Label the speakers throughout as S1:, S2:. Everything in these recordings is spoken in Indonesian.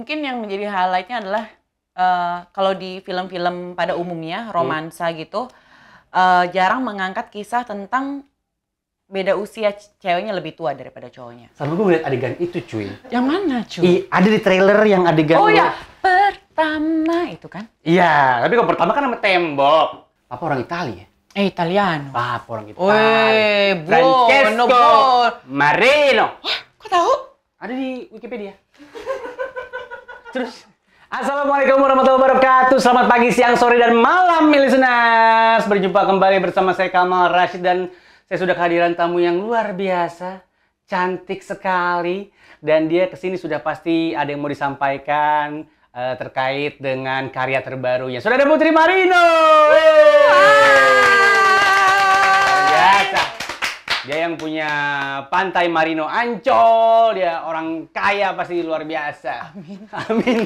S1: mungkin yang menjadi highlight-nya adalah kalau di film-film pada umumnya romansa gitu jarang mengangkat kisah tentang beda usia, ceweknya lebih tua daripada cowoknya.
S2: Sama gue ngeliat adegan itu cuy.
S1: Yang mana cuy?
S2: Ada di trailer yang adegan.
S1: Oh ya, pertama itu kan?
S2: Iya, tapi kalau pertama kan sama tembok. Apa orang Italia?
S1: Italiano.
S2: Apa orang Italia?
S1: Weh,
S2: Francesco
S1: buono.
S2: Marino.
S1: Wah, kok tahu?
S2: Ada di Wikipedia. Terus, Assalamualaikum warahmatullahi wabarakatuh. Selamat pagi, siang, sore, dan malam, listeners. Berjumpa kembali bersama saya Kamal Rashid dan saya sudah kehadiran tamu yang luar biasa, cantik sekali, dan dia kesini sudah pasti ada yang mau disampaikan terkait dengan karya terbarunya. Sudah ada Putri Marino. Biasa. Dia yang punya Pantai Marino Ancol, dia orang kaya pasti luar biasa.
S1: Amin.
S2: Amin.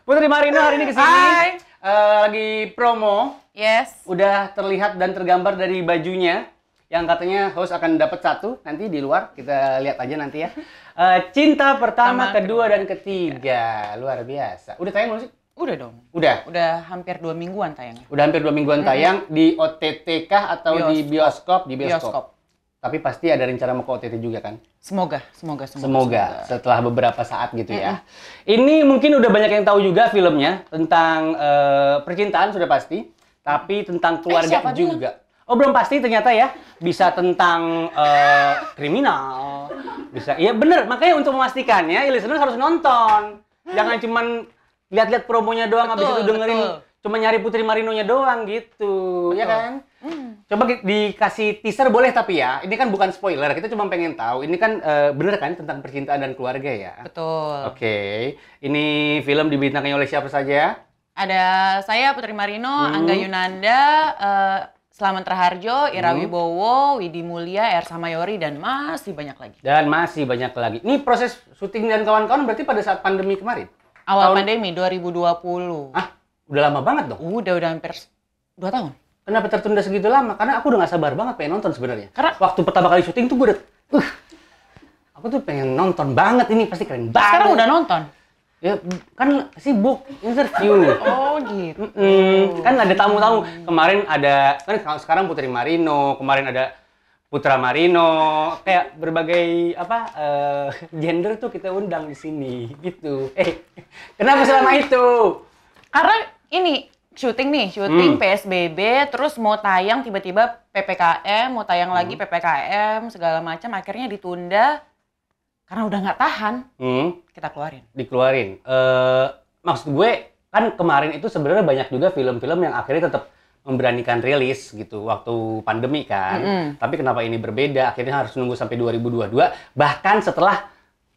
S2: Putri Marino hari ini kesini lagi promo.
S1: Yes.
S2: Udah terlihat dan tergambar dari bajunya yang katanya host akan dapat satu nanti di luar, kita lihat aja nanti ya. Cinta pertama, kedua, dan ketiga. Luar biasa. Udah tayang belum sih?
S1: Udah dong.
S2: Udah.
S1: Udah hampir 2 mingguan tayangnya.
S2: Udah hampir 2 mingguan tayang di OTT kah atau di bioskop? Di bioskop. Tapi pasti ada rencana mau ke OTT juga kan?
S1: Semoga.
S2: Semoga setelah beberapa saat gitu ya. Ini mungkin udah banyak yang tahu juga filmnya tentang percintaan sudah pasti, tapi tentang keluarga juga. Oh, belum pasti ternyata ya. Bisa tentang kriminal. Bisa. Iya bener, makanya untuk memastikannya listener harus nonton. Jangan cuman lihat-lihat promonya doang, habis itu dengerin cuma nyari Putri Marinonya doang gitu. Ya kan? Coba dikasih teaser boleh tapi ya. Ini kan bukan spoiler, kita cuma pengen tahu. Ini kan bener kan tentang percintaan dan keluarga ya?
S1: Betul.
S2: Oke. Ini film dibintangi oleh siapa saja?
S1: Ada saya Putri Marino, Angga Yunanda, Slamet Raharjo, Ira Wibowo, Widi Mulia, Ersa Mayori, dan masih banyak lagi. Ini proses syuting dan kawan-kawan berarti pada saat pandemi kemarin? Awal pandemi 2020.
S2: Ah, udah lama banget dong?
S1: Udah hampir 2 tahun.
S2: Kenapa tertunda segitu lama? Karena aku udah gak sabar banget pengen nonton sebenarnya.
S1: Karena
S2: waktu pertama kali syuting tuh gue udah, aku tuh pengen nonton banget, ini pasti keren banget.
S1: Sekarang udah nonton?
S2: Ya kan sibuk interview.
S1: Oh gitu.
S2: Kan ada tamu-tamu. Kemarin ada, kan sekarang Putri Marino, kemarin ada Putra Marino, kayak berbagai gender tuh kita undang di sini gitu. Kenapa selama itu?
S1: Karena ini syuting PSBB, terus mau tayang tiba-tiba PPKM, mau tayang lagi PPKM segala macam, akhirnya ditunda karena udah nggak tahan. Kita keluarin. Dikeluarin.
S2: Maksud gue kan kemarin itu sebenarnya banyak juga film-film yang akhirnya tetap memberanikan rilis gitu waktu pandemi kan. Tapi kenapa ini berbeda? Akhirnya harus nunggu sampai 2022. Bahkan setelah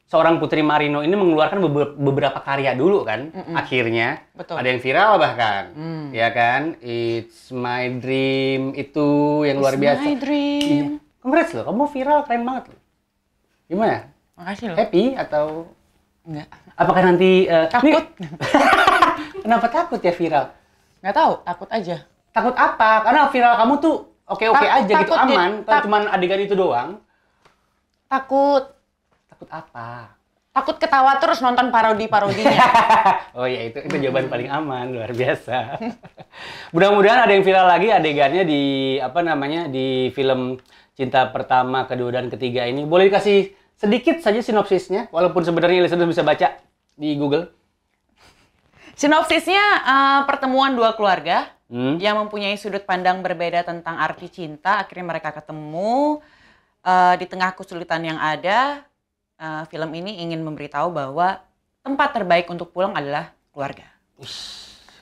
S2: seorang Putri Marino ini mengeluarkan beberapa karya dulu kan. Akhirnya.
S1: Betul.
S2: Ada yang viral bahkan. Ya kan? It's My Dream itu yang luar biasa.
S1: It's My Dream.
S2: Iya. Congrats loh, kamu viral, keren banget loh. Gimana?
S1: Makasih loh.
S2: Happy atau
S1: enggak?
S2: Apakah nanti
S1: Takut.
S2: Kenapa takut ya viral?
S1: Nggak tahu, takut aja.
S2: Takut apa? Karena viral kamu tuh oke-oke aja gitu, aman. Kalau cuma adegan itu doang.
S1: Takut.
S2: Takut apa?
S1: Takut ketawa terus nonton parodi-parodinya.
S2: Oh ya, itu jawaban paling aman, luar biasa. Mudah-mudahan ada yang viral lagi adegannya di film Cinta Pertama, Kedua, dan Ketiga ini. Boleh dikasih sedikit saja sinopsisnya, walaupun sebenarnya listener bisa baca di Google.
S1: Sinopsisnya pertemuan 2 keluarga yang mempunyai sudut pandang berbeda tentang arti cinta. Akhirnya mereka ketemu di tengah kesulitan yang ada. Film ini ingin memberitahu bahwa tempat terbaik untuk pulang adalah keluarga.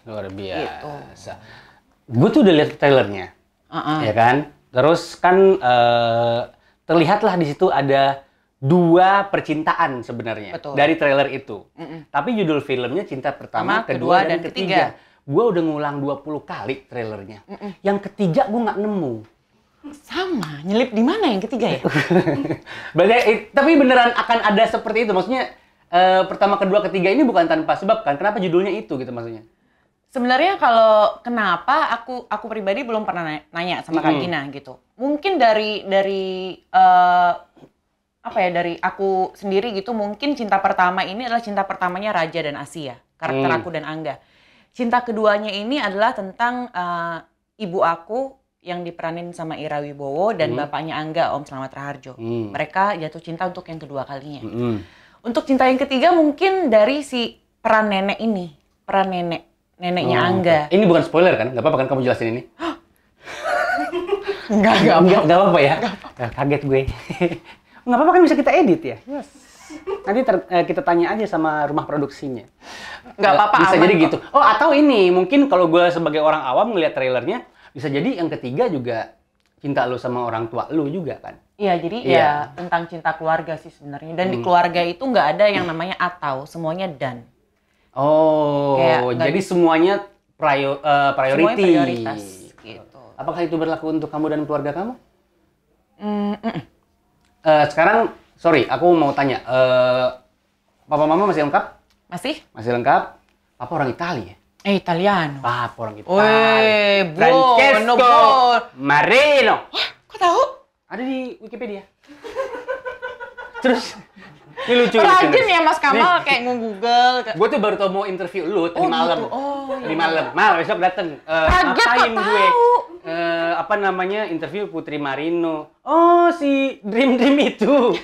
S2: Luar biasa. Gue tuh udah lihat trailernya, ya kan. Terus kan terlihatlah di situ ada 2 percintaan sebenarnya dari trailer itu. Tapi judul filmnya Cinta Pertama, Kedua, dan Ketiga. Gue udah ngulang 20 kali trailernya. Yang ketiga gue nggak nemu.
S1: Sama, nyelip di mana yang ketiga ya?
S2: Tapi beneran akan ada seperti itu. Maksudnya pertama, kedua, ketiga ini bukan tanpa sebab kan? Kenapa judulnya itu gitu maksudnya?
S1: Sebenarnya kalau kenapa aku pribadi belum pernah nanya sama Kak Gina gitu. Mungkin dari apa ya, dari aku sendiri gitu, mungkin cinta pertama ini adalah cinta pertamanya Raja dan Asia, karakter aku dan Angga. Cinta keduanya ini adalah tentang ibu aku yang diperanin sama Ira Wibowo dan bapaknya Angga, Om Slamet Raharjo. Mereka jatuh cinta untuk yang kedua kalinya. Untuk cinta yang ketiga mungkin dari si peran nenek ini, peran neneknya Angga.
S2: Ini bukan spoiler kan? Gak apa-apa kan kamu jelasin ini?
S1: Enggak
S2: apa-apa ya? Kaget gue. Nggak apa-apa kan, bisa kita edit ya? Yes. Nanti kita tanya aja sama rumah produksinya.
S1: Nggak apa-apa,
S2: bisa
S1: aman
S2: jadi
S1: kok.
S2: gitu. Oh, atau ini, mungkin kalau gue sebagai orang awam ngeliat trailernya, bisa jadi yang ketiga juga cinta lu sama orang tua lu juga kan?
S1: Iya, jadi ya tentang cinta keluarga sih sebenarnya. Dan di keluarga itu nggak ada yang namanya atau, semuanya dan.
S2: Oh, jadi semuanya priority.
S1: Semuanya prioritas gitu.
S2: Apakah itu berlaku untuk kamu dan keluarga kamu? Sekarang, sorry, aku mau tanya. Papa mama masih lengkap?
S1: Masih?
S2: Masih lengkap. Papa orang Italia ya?
S1: Italiano.
S2: Papa orang Italia.
S1: Weh,
S2: Francesco Marino.
S1: Wah, kok tahu?
S2: Ada di Wikipedia. Terus, ini lucu.
S1: Rajin ya Mas Kamal kayak nge-google.
S2: Gue tuh baru tau mau interview lu tadi malam.
S1: Gitu.
S2: Tadi malam. Mal, besok dateng. Ngapain gue? Apa namanya, interview Putri Marino. Oh, si Dream itu.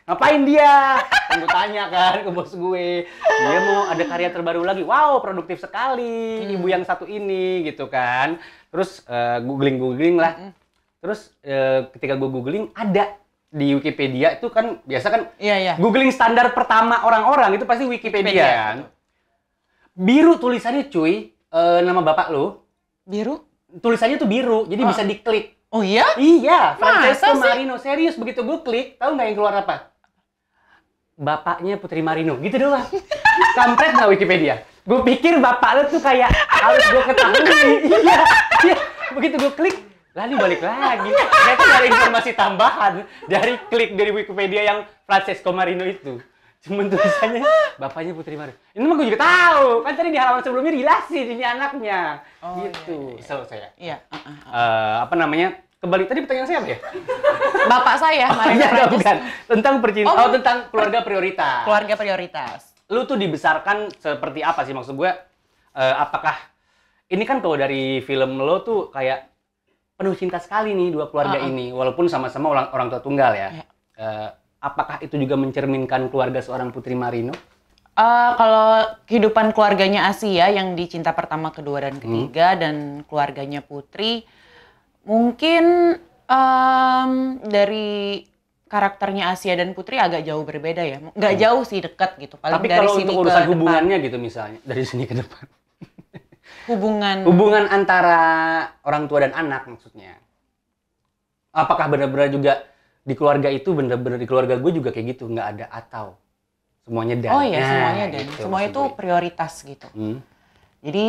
S2: Ngapain dia? Gue tanya kan ke bos gue. Dia mau ada karya terbaru lagi. Wow, produktif sekali. Ibu yang satu ini gitu kan. Terus googling lah. Terus ketika gue googling, ada di Wikipedia itu kan biasa kan.
S1: Iya.
S2: Googling standar pertama orang-orang itu pasti Wikipedia kan. Biru tulisannya cuy. Nama bapak lo.
S1: Biru?
S2: Tulisannya tuh biru, jadi bisa diklik.
S1: Oh iya?
S2: Iya, Francesco Marino. Serius, begitu gue klik, tahu nggak yang keluar apa? Bapaknya Putri Marino, gitu doang. Kampret nggak Wikipedia? Gue pikir bapak lo tuh kayak harus gue ketahui. Iya. Begitu gue klik, lalu balik lagi. Ternyata ada informasi tambahan dari klik dari Wikipedia yang Francesco Marino itu. Cuman tulisannya bapaknya Putri Marino. Ini mah gue juga tahu. Kan tadi di halaman sebelumnya dijelasin ini anaknya.
S1: Oh,
S2: gitu.
S1: Iya.
S2: Kesel saya.
S1: Iya.
S2: Apa namanya? Kembali tadi pertanyaan saya apa ya?
S1: Bapak saya, Marino Prancis.
S2: Bukan. Tentang percintaan, tentang keluarga prioritas.
S1: Keluarga prioritas.
S2: Lu tuh dibesarkan seperti apa sih, maksud gue? Apakah ini kan kalau dari film lo tuh kayak penuh cinta sekali nih dua keluarga ini, walaupun sama-sama orang tua tunggal ya. Apakah itu juga mencerminkan keluarga seorang Putri Marino?
S1: Kalau kehidupan keluarganya Asia yang di cinta pertama, kedua, dan ketiga, dan keluarganya Putri, mungkin dari karakternya Asia dan Putri agak jauh berbeda ya. Nggak jauh sih, dekat gitu. Paling
S2: tapi
S1: dari
S2: kalau
S1: sini
S2: untuk urusan hubungannya gitu misalnya, dari sini ke depan. Hubungan antara orang tua dan anak maksudnya. Apakah benar-benar juga di keluarga itu, benar-benar di keluarga gue juga kayak gitu, nggak ada atau semuanya dan.
S1: Oh iya, semuanya dan.
S2: Gitu,
S1: semuanya itu prioritas gitu. Jadi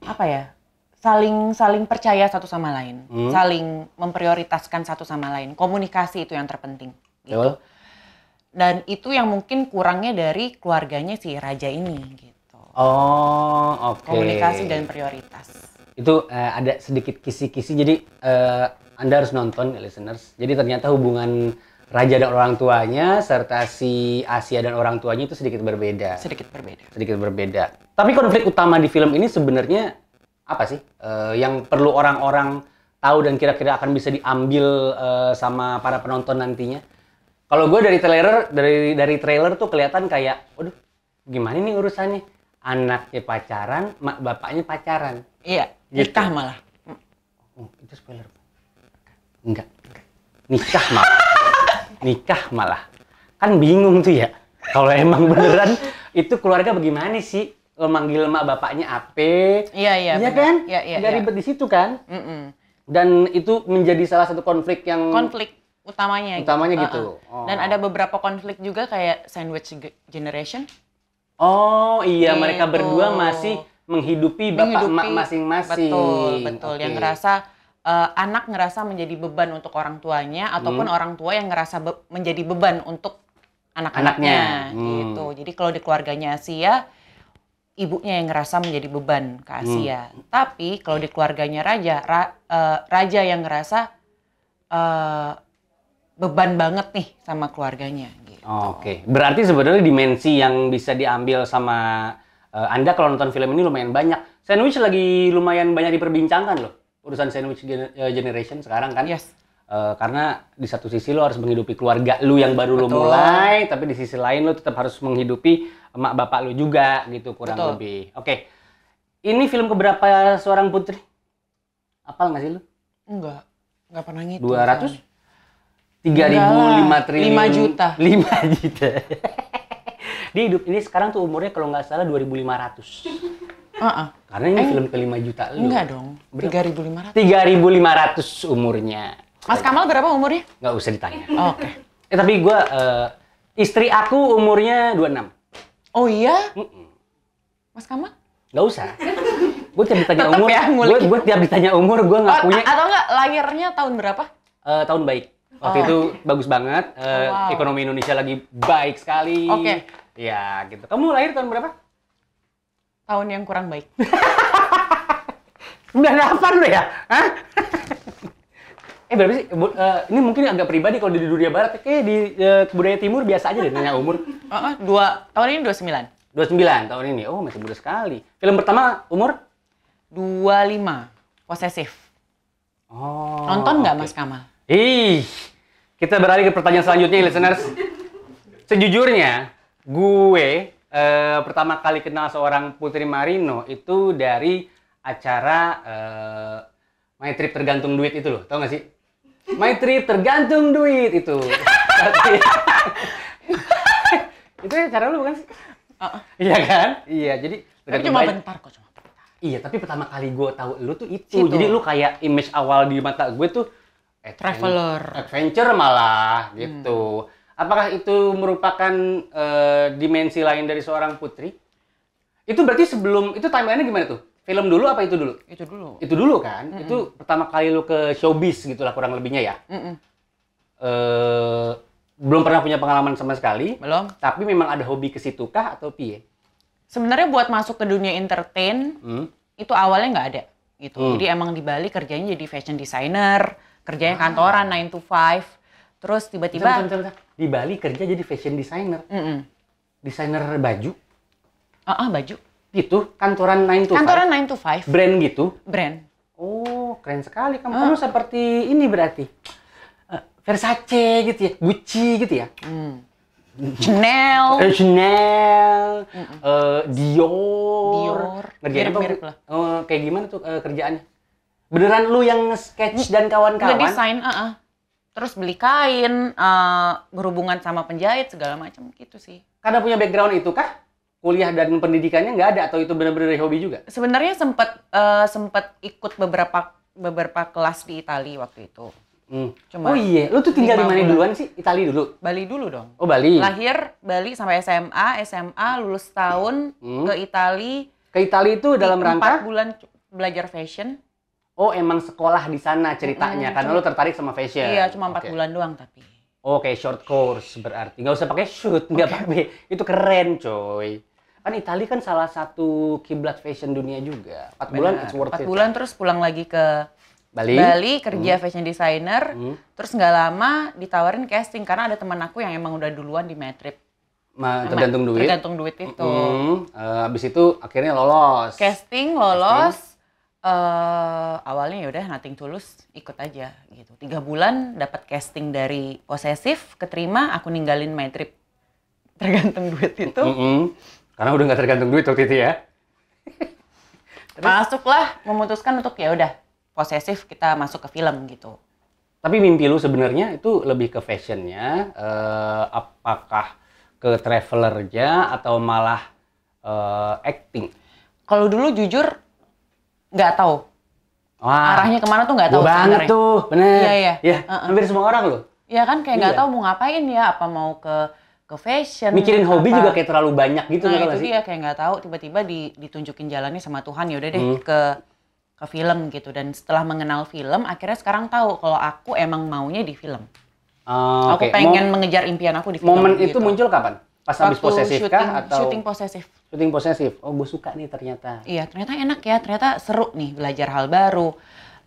S1: apa ya? Saling percaya satu sama lain, saling memprioritaskan satu sama lain. Komunikasi itu yang terpenting gitu. Dan itu yang mungkin kurangnya dari keluarganya si Raja ini gitu.
S2: Oh, oke.
S1: Komunikasi dan prioritas.
S2: Itu ada sedikit kisi-kisi, jadi Anda harus nonton, listeners. Jadi ternyata hubungan Raja dan orang tuanya serta si Asia dan orang tuanya itu sedikit berbeda.
S1: Sedikit berbeda.
S2: Sedikit berbeda. Tapi konflik utama di film ini sebenarnya apa sih? Yang perlu orang-orang tahu dan kira-kira akan bisa diambil sama para penonton nantinya. Kalau gue dari trailer tuh kelihatan kayak, waduh, gimana nih urusannya? Anaknya pacaran, bapaknya pacaran.
S1: Iya,
S2: gitu.
S1: Nikah malah.
S2: Oh, itu spoiler. Enggak. Nikah malah. Kan bingung tuh ya. Kalau emang beneran itu keluarga bagaimana sih? Manggil emak bapaknya Ape.
S1: Iya
S2: kan?
S1: Iya.
S2: Nggak ribet di situ kan? Dan itu menjadi salah satu konflik yang
S1: utamanya
S2: gitu.
S1: Dan ada beberapa konflik juga kayak sandwich generation.
S2: Oh iya,
S1: gitu.
S2: mereka berdua masih menghidupi bapak emak masing-masing.
S1: Betul. Yang ngerasa anak ngerasa menjadi beban untuk orang tuanya, ataupun orang tua yang ngerasa menjadi beban untuk anak-anaknya. Gitu. Jadi kalau di keluarganya Asia, ibunya yang ngerasa menjadi beban ke Asia. Tapi kalau di keluarganya Raja, Raja yang ngerasa beban banget nih sama keluarganya. Gitu.
S2: Oke, berarti sebenarnya dimensi yang bisa diambil sama Anda kalau nonton film ini lumayan banyak. Sandwich lagi lumayan banyak diperbincangkan loh, urusan Sandwich Generation sekarang kan.
S1: Yes.
S2: Karena di satu sisi lo harus menghidupi keluarga lu yang baru lo mulai, tapi di sisi lain lo tetap harus menghidupi emak bapak lu juga gitu kurang lebih. Oke, ini film keberapa seorang putri? Apal nggak sih lu?
S1: Nggak pernah ngitung.
S2: 200? 3.005 triliun.
S1: 5 juta.
S2: 5 juta. Dia hidup ini sekarang tuh umurnya kalau nggak salah 2.500. Karena ini film ke-5 juta lu.
S1: Enggak dong. 3.500.
S2: 3.500 umurnya.
S1: Mas Kamal berapa umurnya?
S2: Nggak usah ditanya.
S1: Oke.
S2: Tapi gue, istri aku umurnya 26.
S1: Oh iya? Mas Kamal?
S2: Nggak usah. Gue tiap ditanya
S1: Tetep
S2: umur,
S1: ya,
S2: gue tiap ditanya umur, gue ngakunya...
S1: Atau nggak, lahirnya tahun berapa?
S2: Tahun baik. Waktu itu bagus banget. Ekonomi Indonesia lagi baik sekali.
S1: Oke.
S2: Ya, gitu. Kamu lahir tahun berapa?
S1: Tahun yang kurang baik.
S2: 98 lo ya? Hah? Berapa sih? Ini mungkin agak pribadi kalau di dunia barat. Kayak di budaya timur biasa aja deh nanya umur.
S1: Tahun ini 29.
S2: 29 tahun ini. Oh, masih muda sekali. Film pertama umur?
S1: 25. Posesif.
S2: Oh.
S1: Nonton nggak Mas Kamal?
S2: Kita beralih ke pertanyaan selanjutnya, listeners. Sejujurnya, gue pertama kali kenal seorang Putri Marino itu dari acara My Trip Tergantung Duit itu loh. Tau nggak sih? My Trip Tergantung Duit itu. Itu acara lu bukan sih? Iya kan? Iya, jadi
S1: tapi cuma bentar kok, cuma bentar.
S2: Iya, tapi pertama kali gue tahu lu tuh itu. Jadi lu kayak image awal di mata gue tuh
S1: traveler,
S2: adventure malah gitu. Apakah itu merupakan dimensi lain dari seorang putri? Itu berarti sebelum itu timeline-nya gimana tuh? Film dulu apa itu dulu?
S1: Itu dulu.
S2: Itu dulu kan? Itu pertama kali lu ke showbiz gitulah kurang lebihnya ya. Belum pernah punya pengalaman sama sekali.
S1: Belum.
S2: Tapi memang ada hobi ke situ kah atau piye?
S1: Sebenarnya buat masuk ke dunia entertain itu awalnya nggak ada gitu. Jadi emang di Bali kerjanya jadi fashion designer, kerjanya kantoran 9 to 5. Terus tiba-tiba
S2: di Bali kerja jadi fashion designer. Desainer baju.
S1: Baju.
S2: Gitu, kantoran 9 to 5.
S1: Kantoran 9 to 5.
S2: Brand gitu.
S1: Brand.
S2: Oh, keren sekali. Kamu seperti ini berarti. Versace gitu ya, Gucci gitu ya.
S1: Chanel,
S2: Dior. Ngerjain
S1: mirip lah.
S2: Kayak gimana tuh kerjaannya? Beneran lu yang nge-sketch dan kawan-kawan?
S1: Ngedesain, terus beli kain, berhubungan sama penjahit segala macam gitu sih.
S2: Karena punya background itu kah? Kuliah dan pendidikannya nggak ada atau itu benar-benar hobi juga?
S1: Sebenarnya sempat ikut beberapa kelas di Italia waktu itu.
S2: Cuma, oh iya, lu tuh tinggal di mana duluan sih? Italia dulu?
S1: Bali dulu dong.
S2: Oh Bali.
S1: Lahir Bali sampai SMA lulus tahun ke Italia.
S2: Ke Italia itu dalam rangka?
S1: 4 bulan belajar fashion.
S2: Oh emang sekolah di sana ceritanya karena lu tertarik sama fashion?
S1: Iya, cuma 4 bulan doang tapi.
S2: Oh kayak short course berarti, nggak usah pakai shoot, nggak apa-apa. Itu keren coy. Kan Italia kan salah satu kiblat fashion dunia juga. 4 bulan it's worth it.
S1: 4 bulan terus pulang lagi ke Bali kerja fashion designer, terus nggak lama ditawarin casting karena ada teman aku yang emang udah duluan di Matrip.
S2: Tergantung duit.
S1: Tergantung duit itu.
S2: Habis itu akhirnya lolos.
S1: Casting lolos. Awalnya yaudah nothing tulus, ikut aja gitu. 3 bulan dapat casting dari Posesif, keterima, aku ninggalin Matrip. Tergantung duit itu.
S2: Karena udah nggak tergantung duit waktu itu ya.
S1: Masuklah, memutuskan untuk ya udah. Posesif kita masuk ke film gitu.
S2: Tapi mimpi lu sebenarnya itu lebih ke fashionnya, apakah ke travelernya atau malah acting?
S1: Kalau dulu jujur nggak tahu.
S2: Wah,
S1: arahnya kemana tuh nggak tahu
S2: banget tuh, bener.
S1: Iya.
S2: Ya, hampir semua orang loh.
S1: Iya kan kayak nggak tahu mau ngapain ya, apa mau ke fashion.
S2: Mikirin hobi juga kayak terlalu banyak gitu.
S1: Nah itu dia kayak nggak tahu, tiba-tiba ditunjukin jalannya sama Tuhan, ya udah deh ke film gitu. Dan setelah mengenal film akhirnya sekarang tahu kalau aku emang maunya di film. Aku pengen mengejar impian aku di film.
S2: Momen
S1: gitu.
S2: itu muncul kapan? Pas habis Posesif kah atau
S1: syuting Posesif?
S2: Syuting Posesif. Oh, gue suka nih ternyata.
S1: Iya, ternyata enak ya, ternyata seru nih belajar hal baru.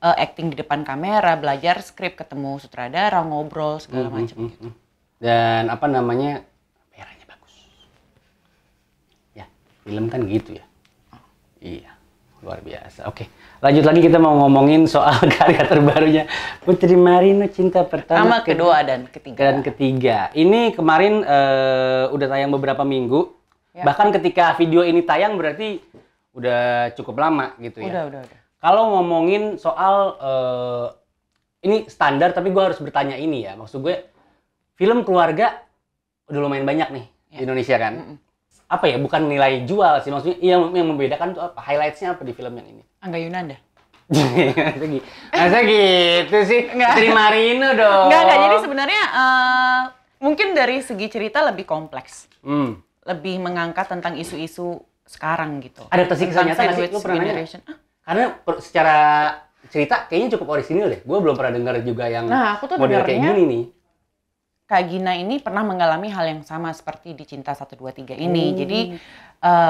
S1: acting di depan kamera, belajar skrip, ketemu sutradara, ngobrol segala macam gitu.
S2: Dan apa namanya, kameranya bagus. Ya, film kan gitu ya. Iya, luar biasa. Oke, lanjut lagi, kita mau ngomongin soal karya terbarunya Putri Marino, Cinta Pertama,
S1: Kedua, dan Ketiga.
S2: Ini kemarin udah tayang beberapa minggu. Ya. Bahkan ketika video ini tayang berarti udah cukup lama gitu ya.
S1: Udah.
S2: Kalau ngomongin soal ini standar, tapi gue harus bertanya ini ya. Maksud gue, film keluarga udah lumayan banyak nih di Indonesia kan. Apa ya, bukan nilai jual sih, maksudnya yang membedakan tuh apa? Highlights-nya apa di film yang ini?
S1: Angga Yunanda.
S2: Masa gitu sih? Putri Marino dong.
S1: Enggak. Jadi sebenarnya mungkin dari segi cerita lebih kompleks. Lebih mengangkat tentang isu-isu sekarang gitu.
S2: Adaptasi kisah nyata nggak sih? Lu pernah nanya? Karena secara cerita kayaknya cukup orisinil deh. Gue belum pernah dengar juga yang
S1: aku tuh
S2: model kayak gini nih.
S1: Kak Gina ini pernah mengalami hal yang sama seperti di Cinta 1, 2, 3 ini. Jadi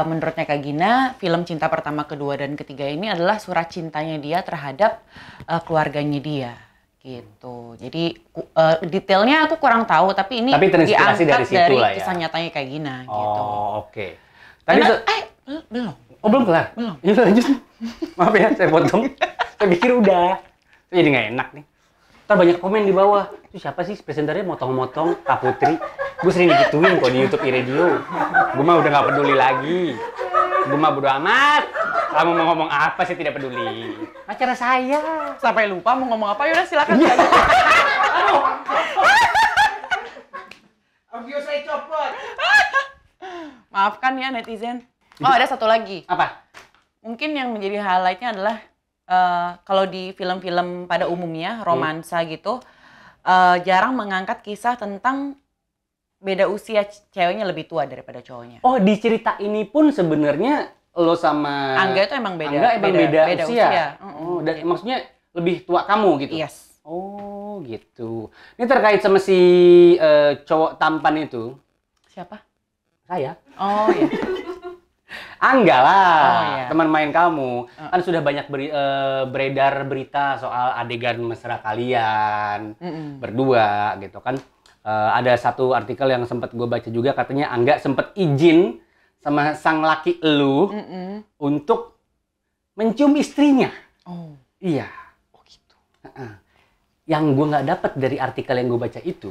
S1: menurutnya Kak Gina, film Cinta Pertama, Kedua, dan Ketiga ini adalah surat cintanya dia terhadap keluarganya dia. Gitu. Jadi detailnya aku kurang tahu, tapi ini
S2: diangkat dari
S1: kisah nyatanya Kak Gina. Gitu.
S2: Oke.
S1: Tadi belum.
S2: Oh, belum kelar?
S1: Belum.
S2: Ya lanjut. Maaf ya, saya potong. Saya pikir udah. Jadi nggak enak nih. Ntar banyak komen di bawah. Itu siapa sih presenternya motong-motong Kak Putri? Gue sering digituin kok di YouTube iRadio. Gue mah udah nggak peduli lagi. Gue mah bodo amat. Kamu mau ngomong apa sih tidak peduli. Acara saya.
S1: Sampai lupa mau ngomong apa, yaudah silakan.
S2: Audio saya copot.
S1: Maafkan ya netizen. Oh, ada satu lagi.
S2: Apa?
S1: Mungkin yang menjadi highlight-nya adalah kalau di film-film pada umumnya, romansa gitu, jarang mengangkat kisah tentang beda usia, ceweknya lebih tua daripada cowoknya.
S2: Oh, di cerita ini pun sebenarnya lo sama
S1: Angga itu emang beda usia.
S2: Oh, dan maksudnya lebih tua kamu gitu?
S1: Yes.
S2: Oh, gitu. Ini terkait sama si cowok tampan itu.
S1: Siapa?
S2: Saya.
S1: Oh, iya.
S2: Angga lah,
S1: iya.
S2: Teman main kamu. Kan sudah banyak beredar berita soal adegan mesra kalian berdua gitu kan. Ada satu artikel yang sempat gue baca juga, katanya Angga sempat izin sama sang laki lu untuk mencium istrinya.
S1: Oh.
S2: Iya. Oh gitu. Yang gue nggak dapat dari artikel yang gue baca itu,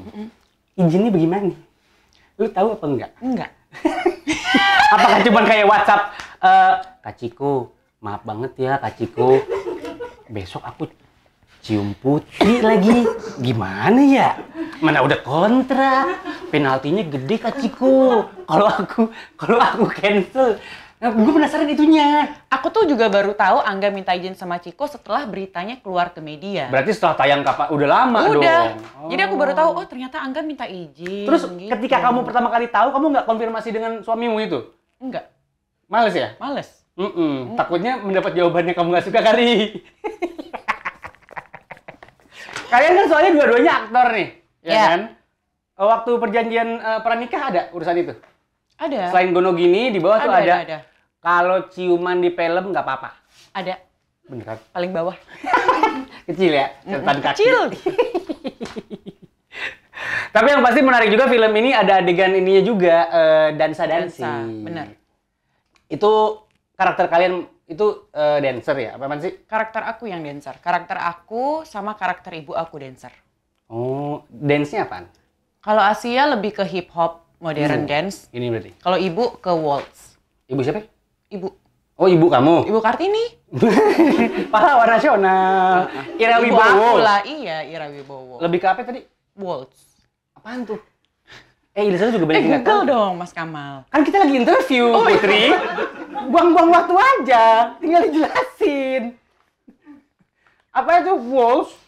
S2: izinnya bagaimana? Lu tahu apa enggak?
S1: Enggak.
S2: Apakah cuma kayak WhatsApp, Kak Ciko, maaf banget ya Kak Ciko, besok aku cium Putri lagi, gimana ya? Mana udah kontrak, penaltinya gede Kak Ciko, kalau aku cancel. Nah, gue penasaran itunya.
S1: Aku tuh juga baru tahu Angga minta izin sama Ciko setelah beritanya keluar ke media.
S2: Berarti setelah tayang kapan? Udah lama dong.
S1: Oh. Jadi aku baru tahu, oh ternyata Angga minta izin.
S2: Terus
S1: gitu.
S2: ketika kamu pertama kali tahu, kamu nggak konfirmasi dengan suamimu itu?
S1: Enggak.
S2: Males ya?
S1: Males.
S2: Takutnya mendapat jawabannya kamu nggak suka kali. Kalian kan soalnya dua-duanya aktor nih, ya kan? Waktu perjanjian pranikah ada urusan itu?
S1: Ada.
S2: Selain gono gini, di bawah tuh ada.
S1: Ada.
S2: Kalau ciuman di film nggak apa-apa?
S1: Ada.
S2: Beneran?
S1: Paling bawah.
S2: Kecil ya? Catatan kaki.
S1: Kecil.
S2: Tapi yang pasti menarik juga film ini ada adegan ininya juga, dansa-dansi.
S1: Bener.
S2: Itu karakter kalian itu dancer ya? Apa sih?
S1: Karakter aku yang dancer. Karakter aku sama karakter ibu aku dancer.
S2: Oh, dance-nya apaan?
S1: Kalau Asia lebih ke hip hop, modern dance.
S2: Ini berarti?
S1: Kalau ibu ke waltz.
S2: Ibu siapa?
S1: Ibu.
S2: Oh, ibu kamu?
S1: Ibu Kartini.
S2: Pahlawan nasional. Ira
S1: Ibu
S2: Wibowo.
S1: aku lah, iya Ira Wibowo.
S2: Lebih ke apa tadi?
S1: Waltz.
S2: Apaan tuh? Ilisannya juga banyak yang
S1: Google dong, Mas Kamal.
S2: Kan kita lagi interview, Putri. Buang-buang waktu aja, tinggal dijelasin. Apa itu waltz?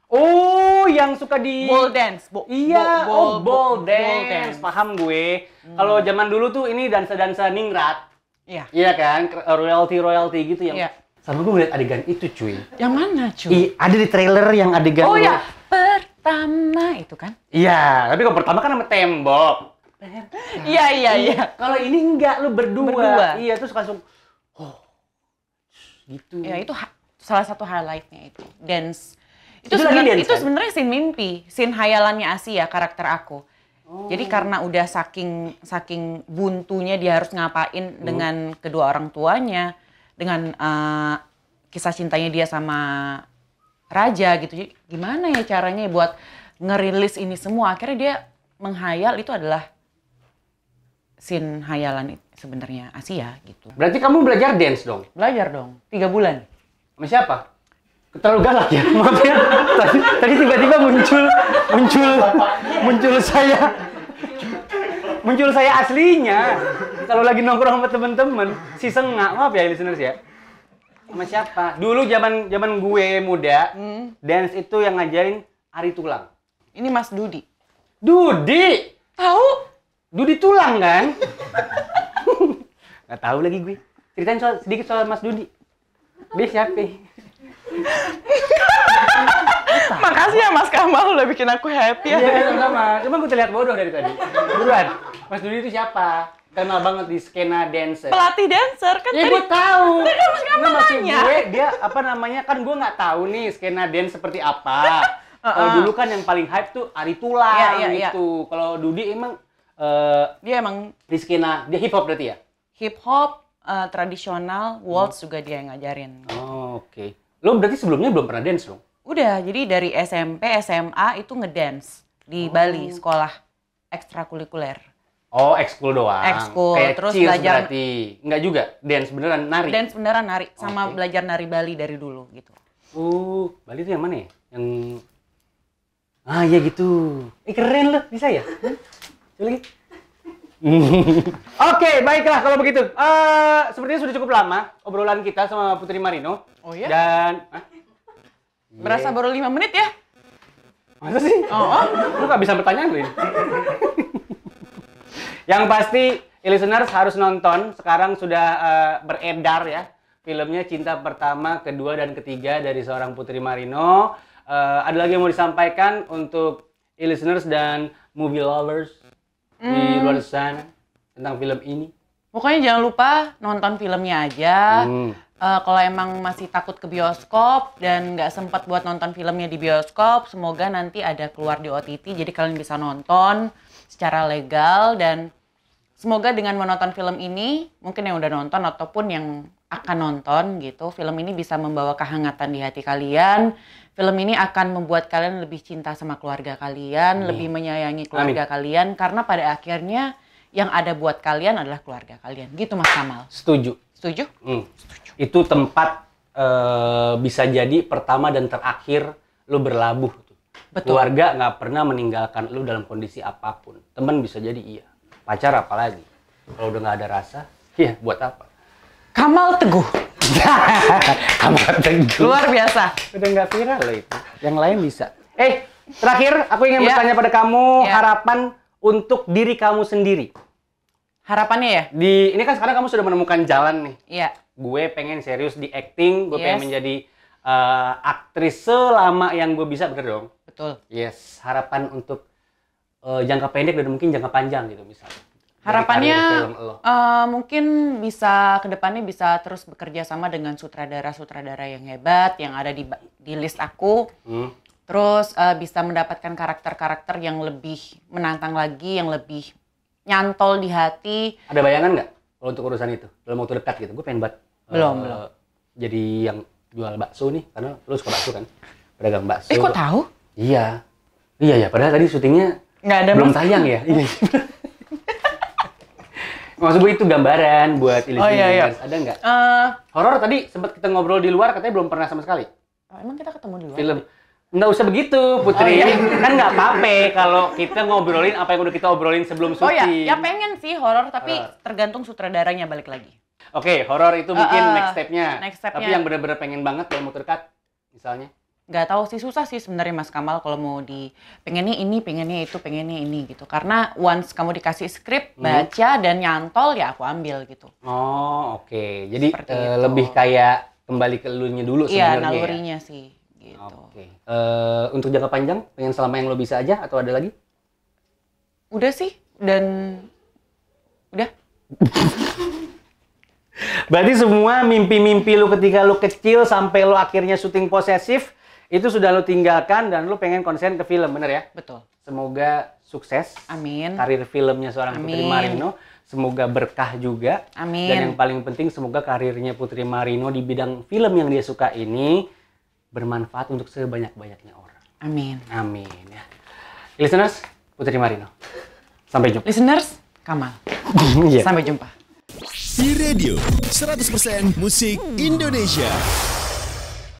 S2: Oh, yang suka di
S1: Ball dance.
S2: Iya, ball dance. Paham gue. Kalau zaman dulu tuh ini dansa-dansa ningrat.
S1: Iya.
S2: Iya kan, royalty gitu yang.
S1: Iya.
S2: Sama gue ngeliat adegan itu, cuy.
S1: Yang mana, cuy?
S2: Ada di trailer yang adegan.
S1: Oh ya, pertama itu kan?
S2: Iya, tapi kalau pertama kan sama tembok.
S1: Iya.
S2: Kalau ini enggak, lu berdua. Iya, terus langsung gitu.
S1: Ya itu salah satu highlightnya itu dance. Itu sebenarnya scene mimpi, scene hayalannya Asia karakter aku. Jadi karena udah saking buntunya dia harus ngapain dengan kedua orang tuanya, dengan kisah cintanya dia sama raja gitu. Jadi, gimana ya caranya buat ngerilis ini semua? Akhirnya dia menghayal itu adalah scene hayalan sebenarnya Asia gitu.
S2: Berarti kamu belajar dance dong?
S1: Belajar dong, 3 bulan.
S2: Sama siapa? Terlalu galak ya, maaf ya. Tadi tiba-tiba muncul saya aslinya. Kalau lagi nongkrong sama temen-temen, si Sengak, maaf ya listeners ya. Sama siapa? Dulu zaman gue muda, dance itu yang ngajarin Ari Tulang.
S1: Ini Mas Dudi.
S2: Dudi?
S1: Tahu?
S2: Dudi Tulang kan? Nggak tahu lagi gue. Ceritain sedikit soal Mas Dudi. Dia siapa?
S1: Makasih ya Mas Kamal udah bikin aku happy ya.
S2: Iya, sama. Cuma gue terlihat bodoh dari tadi. Buruan. Mas Dudi itu siapa? Kenal banget di skena dancer.
S1: Pelatih dancer kan
S2: ya,
S1: tadi.
S2: Gue tahu.
S1: Tadi kan Mas Kamal nanya.
S2: Gue dia apa namanya kan gue nggak tahu nih skena dance seperti apa. Kalau dulu kan yang paling hype tuh Ari Tulang gitu. Kalau Dudi emang
S1: dia emang
S2: di skena dia hip hop berarti ya?
S1: Hip hop tradisional, waltz juga dia yang ngajarin.
S2: Oh, oke. Lo berarti sebelumnya belum pernah dance dong?
S1: Udah, jadi dari SMP, SMA itu ngedance di Bali, sekolah ekstrakurikuler.
S2: Oh, ekskul doang.
S1: Ekskul,
S2: kayak
S1: terus
S2: cheers
S1: belajar
S2: berarti. Enggak juga, dance beneran nari.
S1: Dance beneran nari sama belajar nari Bali dari dulu gitu.
S2: Bali itu yang mana ya? Yang iya gitu. Keren loh, bisa ya? Coba lagi. Oke, baiklah kalau begitu. Sepertinya sudah cukup lama obrolan kita sama Putri Marino.
S1: Oh iya?
S2: Dan
S1: berasa baru 5 menit ya?
S2: Masa sih? Lu gak bisa bertanya gue. Yang pasti, listeners harus nonton. Sekarang sudah beredar ya. Filmnya Cinta Pertama, Kedua, dan Ketiga dari seorang Putri Marino. Ada lagi yang mau disampaikan untuk listeners dan movie lovers di luar sana tentang film ini?
S1: Pokoknya jangan lupa nonton filmnya aja. Kalau emang masih takut ke bioskop dan nggak sempat buat nonton filmnya di bioskop, semoga nanti ada keluar di OTT, jadi kalian bisa nonton secara legal. Dan semoga dengan menonton film ini, mungkin yang udah nonton ataupun yang akan nonton gitu, film ini bisa membawa kehangatan di hati kalian. Film ini akan membuat kalian lebih cinta sama keluarga kalian, lebih menyayangi keluarga kalian, karena pada akhirnya yang ada buat kalian adalah keluarga kalian. Gitu Mas Kamal.
S2: Setuju.
S1: Setuju?
S2: Setuju. Itu tempat bisa jadi pertama dan terakhir lu berlabuh. Betul. Keluarga nggak pernah meninggalkan lu dalam kondisi apapun. Temen bisa jadi iya. Pacar apalagi. Kalau udah nggak ada rasa, ya buat apa?
S1: Kamal Teguh.
S2: Kamal Teguh.
S1: Luar biasa.
S2: Udah nggak viral loh itu. Yang lain bisa. Terakhir aku ingin bertanya pada kamu, harapan untuk diri kamu sendiri.
S1: Harapannya ya?
S2: Ini kan sekarang kamu sudah menemukan jalan nih.
S1: Iya.
S2: Gue pengen serius di acting, gue pengen menjadi aktris selama yang gue bisa, bener dong?
S1: Betul.
S2: Yes, harapan untuk jangka pendek dan mungkin jangka panjang gitu misalnya.
S1: Harapannya mungkin bisa kedepannya bisa terus bekerja sama dengan sutradara-sutradara yang hebat yang ada di list aku. Terus bisa mendapatkan karakter-karakter yang lebih menantang lagi, yang lebih nyantol di hati.
S2: Ada bayangan nggak kalau untuk urusan itu dalam waktu dekat gitu? Gue pengen banget
S1: belum
S2: jadi yang jual bakso nih, karena lu suka bakso kan, pedagang bakso.
S1: Kok tahu?
S2: Iya ya, padahal tadi syutingnya
S1: nggak ada
S2: belum tayang ya. Iya. Maksud gue itu gambaran buat listeners. Ada nggak? Horor tadi sempat kita ngobrol di luar, katanya belum pernah sama sekali.
S1: Emang kita ketemu di luar?
S2: Film. Nggak usah begitu, Putri. Kan nggak apa-apa kalau kita ngobrolin apa yang udah kita obrolin sebelum syuting.
S1: Ya pengen sih horor, tapi tergantung sutradaranya balik lagi.
S2: Oke, horor itu mungkin next step-nya. Tapi yang benar-benar pengen banget dalam waktu dekat, misalnya?
S1: Nggak tahu sih, susah sih sebenarnya Mas Kamal kalau mau pengennya ini, pengennya itu, pengennya ini gitu. Karena once kamu dikasih skrip, baca dan nyantol, ya aku ambil gitu.
S2: Oh, oke. Jadi lebih kayak kembali ke elunya dulu sebenarnya.
S1: Iya, nalurinya sih. Gitu.
S2: Oke. Untuk jangka panjang, pengen selama yang lo bisa aja atau ada lagi?
S1: Udah sih, dan udah.
S2: Berarti semua mimpi-mimpi lu ketika lu kecil sampai lu akhirnya syuting posesif itu sudah lu tinggalkan dan lu pengen konsen ke film, bener ya?
S1: Betul.
S2: Semoga sukses.
S1: Amin.
S2: Karir filmnya seorang Putri Marino. Semoga berkah juga.
S1: Amin.
S2: Dan yang paling penting semoga karirnya Putri Marino di bidang film yang dia suka ini bermanfaat untuk sebanyak-banyaknya orang.
S1: Amin.
S2: Amin ya. Listeners, Putri Marino. Sampai jumpa.
S1: Listeners, Kamal.
S2: Yeah.
S1: Sampai jumpa.
S3: Di Radio 100% Musik Indonesia.